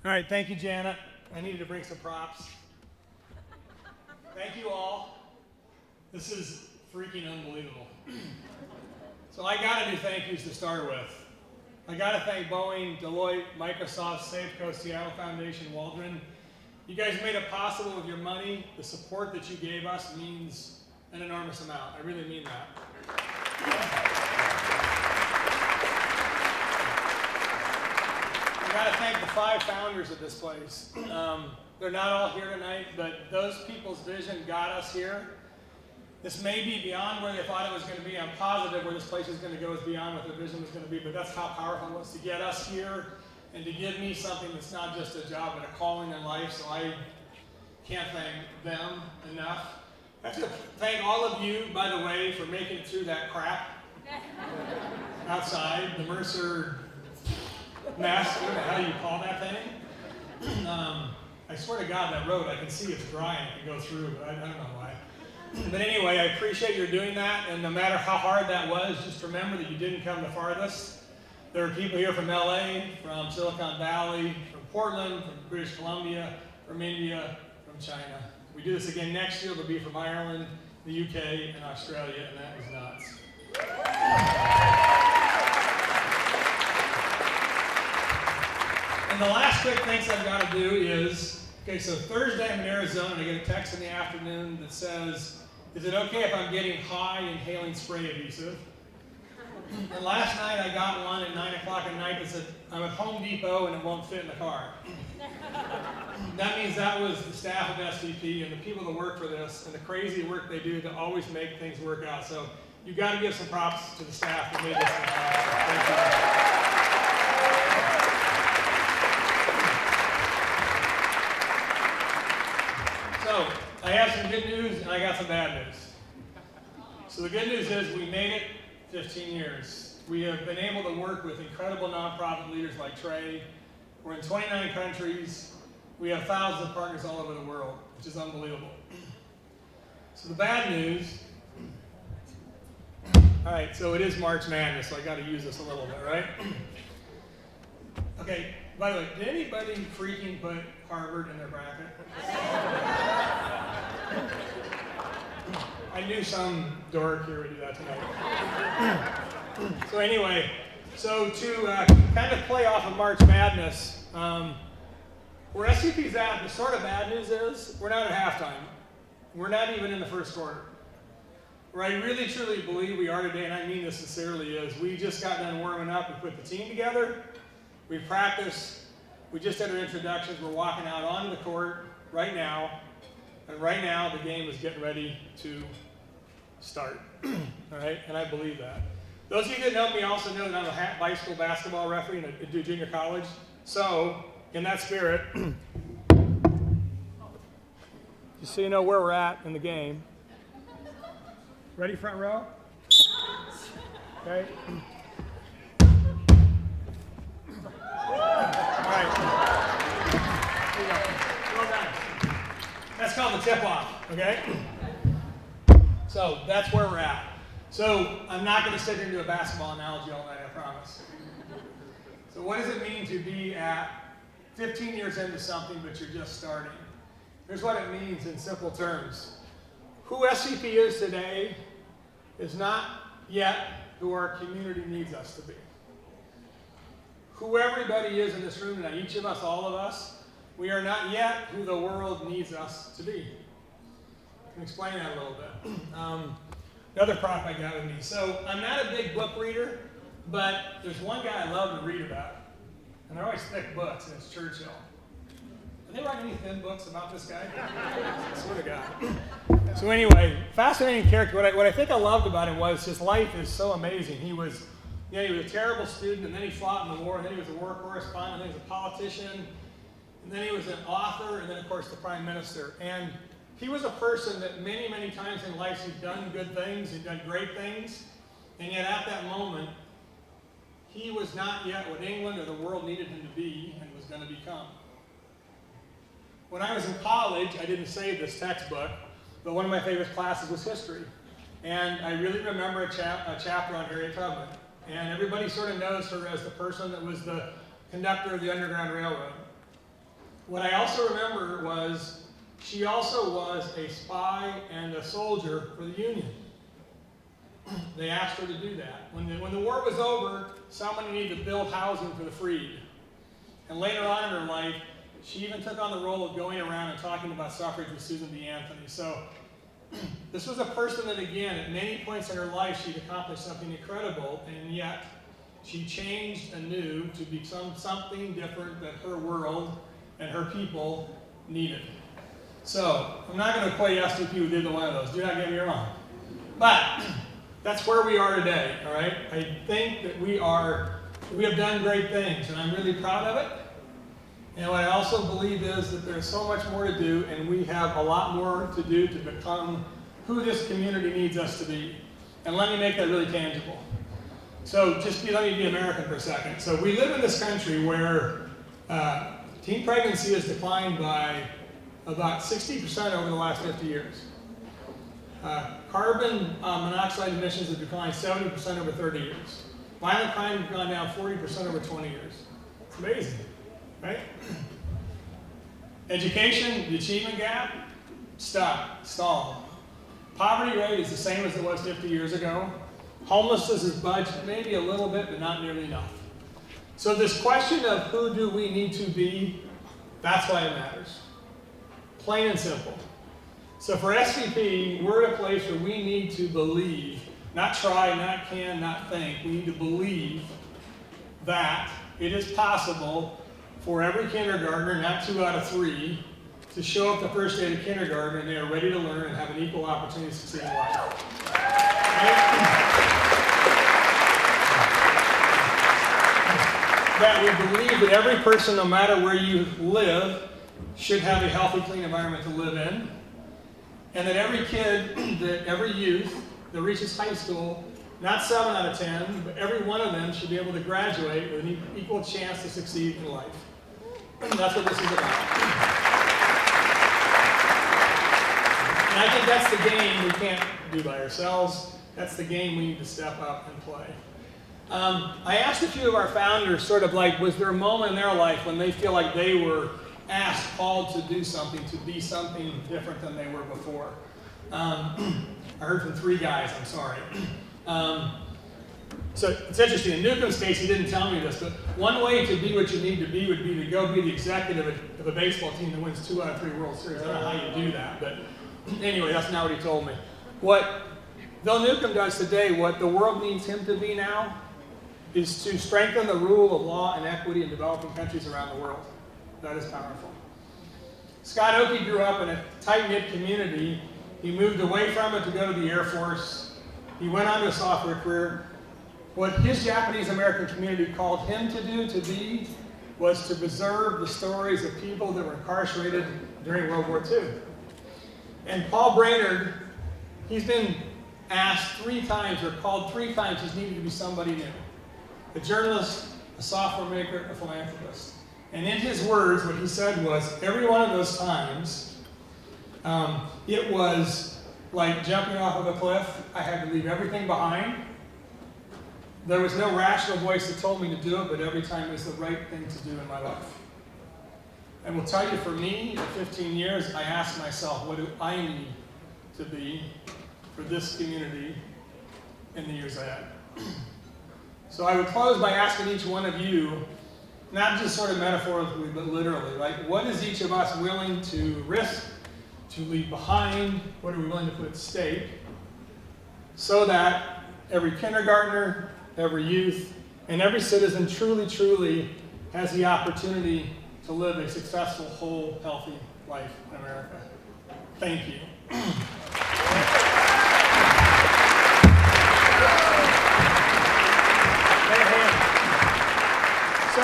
All right, thank you, Janet. I needed to bring some props. Thank you all. This is freaking unbelievable. So I got to do thank yous to start with. I got to thank Boeing, Deloitte, Microsoft, Safeco, Seattle Foundation, Waldron. You guys made it possible with your money. The support that you gave us means an enormous amount. I really mean that. I got to thank the 5 founders of this place. They're not all here tonight, but those people's vision got us here. This may be beyond where they thought it was going to be. I'm positive where this place is going to go is beyond what their vision was going to be, but that's how powerful it was to get us here and to give me something that's not just a job, but a calling in life, so I can't thank them enough. I have to thank all of you, by the way, for making it through that crap outside, the Mercer mess, what the hell you call that thing? I swear to God, that road, I can see it's dry and it can go through, but I don't know why. But anyway, I appreciate your doing that, and no matter how hard that was, just remember that you didn't come the farthest. There are people here from LA, from Silicon Valley, from Portland, from British Columbia, from India, from China. If we do this again next year, they'll be from Ireland, the UK, and Australia, and that was nuts. And the last quick things I've got to do is, okay, so Thursday I'm in Arizona, and I get a text in the afternoon that says, is it okay if I'm getting high inhaling spray adhesive? And last night I got one at 9 o'clock at night that said, I'm at Home Depot and it won't fit in the car. That means that was the staff of SVP and the people that work for this and the crazy work they do to always make things work out. So you've got to give some props to the staff that made this thing happen. Thank you. So I have some good news and I got some bad news. So the good news is we made it 15 years. We have been able to work with incredible nonprofit leaders like Trey. We're in 29 countries. We have thousands of partners all over the world, which is unbelievable. So the bad news, all right, so it is March Madness, so I got to use this a little bit, right? Okay, by the way, did anybody freaking put Harvard in their bracket? I knew some dork here would do that tonight. So anyway, so to kind of play off of March Madness, where SVP's at, the sort of bad news is we're not at halftime. We're not even in the first quarter. Where I really truly believe we are today, and I mean this sincerely, is we just got done warming up, we put the team together, we practiced, we just did our introductions, we're walking out onto the court right now, and right now the game is getting ready to start. All right, and I believe that. Those of you that know me also know that I'm a high school basketball referee and I do junior college. So, in that spirit, just so you know where we're at in the game. Ready, front row? Okay. All right. Here you go. Well done. That's called the tip-off, okay? So that's where we're at. So I'm not going to sit here and do a basketball analogy all night, I promise. So what does it mean to be at 15 years into something, but you're just starting? Here's what it means in simple terms. Who SVP is today is not yet who our community needs us to be. Who everybody is in this room tonight, each of us, all of us, we are not yet who the world needs us to be. I can explain that a little bit. Another prop I got with me. So I'm not a big book reader, but there's one guy I love to read about. And they're always thick books, and it's Churchill. Are they writing any thin books about this guy? I swear to God. So anyway, fascinating character. What I think I loved about him was his life is so amazing. He was a terrible student, and then he fought in the war, and then he was a war correspondent, and then he was a politician, and then he was an author, and then of course the prime minister. And he was a person that many, many times in life he'd done good things, he'd done great things, and yet at that moment, he was not yet what England or the world needed him to be and was going to become. When I was in college, I didn't save this textbook, but one of my favorite classes was history. And I really remember a chapter on Harriet Tubman. And everybody sort of knows her as the person that was the conductor of the Underground Railroad. What I also remember was she also was a spy and a soldier for the Union. They asked her to do that. When the war was over, someone needed to build housing for the freed. And later on in her life, she even took on the role of going around and talking about suffrage with Susan B. Anthony. So this was a person that, again, at many points in her life, she'd accomplished something incredible, and yet she changed anew to become something different that her world and her people needed. So I'm not going to equate SVP who did one of those. Do not get me wrong. But that's where we are today, all right? I think that we have done great things, and I'm really proud of it. And what I also believe is that there's so much more to do, and we have a lot more to do to become who this community needs us to be. And let me make that really tangible. So let me be American for a second. So we live in this country where teen pregnancy has declined by about 60% over the last 50 years. Carbon monoxide emissions have declined 70% over 30 years. Violent crime has gone down 40% over 20 years. It's amazing, right? Education, the achievement gap, stalled. Poverty rate is the same as it was 50 years ago. Homelessness is budged maybe a little bit, but not nearly enough. So this question of who do we need to be, that's why it matters. Plain and simple. So for SVP, we're at a place where we need to believe, not try, not can, not think. We need to believe that it is possible for every kindergartner, not 2 out of 3, to show up the first day of kindergarten and they are ready to learn and have an equal opportunity to succeed in life. That we believe that every person, no matter where you live, should have a healthy, clean environment to live in. And that every kid, every youth that reaches high school, not 7 out of 10, but every one of them should be able to graduate with an equal chance to succeed in life. That's what this is about. And I think that's the game we can't do by ourselves. That's the game we need to step up and play. I asked a few of our founders sort of like, was there a moment in their life when they feel like they were asked, called to do something, to be something different than they were before? I heard from 3 guys, I'm sorry. So it's interesting, in Newcomb's case, he didn't tell me this, but one way to be what you need to be would be to go be the executive of a baseball team that wins 2 out of 3 World Series. I don't know how you do that, but anyway, that's not what he told me. What Bill Newcomb does today, what the world needs him to be now, is to strengthen the rule of law and equity in developing countries around the world. That is powerful. Scott Oakey grew up in a tight-knit community. He moved away from it to go to the Air Force. He went on to a software career. What his Japanese-American community called him to do, to be, was to preserve the stories of people that were incarcerated during World War II. And Paul Brainerd, he's been asked 3 times, or called 3 times, he's needed to be somebody new. A journalist, a software maker, a philanthropist. And in his words, what he said was, every one of those times, it was like jumping off of a cliff. I had to leave everything behind. There was no rational voice that told me to do it, but every time it was the right thing to do in my life. And will tell you, for me, in 15 years, I asked myself, what do I need to be for this community in the years ahead? So I would close by asking each one of you, not just sort of metaphorically, but literally, right? What is each of us willing to risk, to leave behind? What are we willing to put at stake? So that every kindergartner, every youth, and every citizen truly, truly has the opportunity to live a successful, whole, healthy life in America. Thank you. So,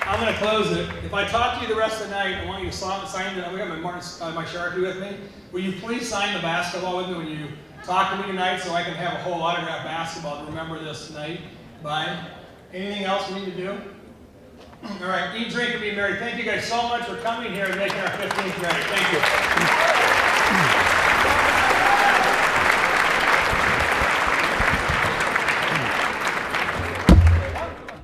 I'm going to close it. If I talk to you the rest of the night, I want you to sign we got my Sharpie with me. Will you please sign the basketball with me when you talk to me tonight so I can have a whole autographed basketball to remember this night by? Anything else we need to do? All right, eat, drink, and be merry. Thank you guys so much for coming here and making our 15th ready. Thank you.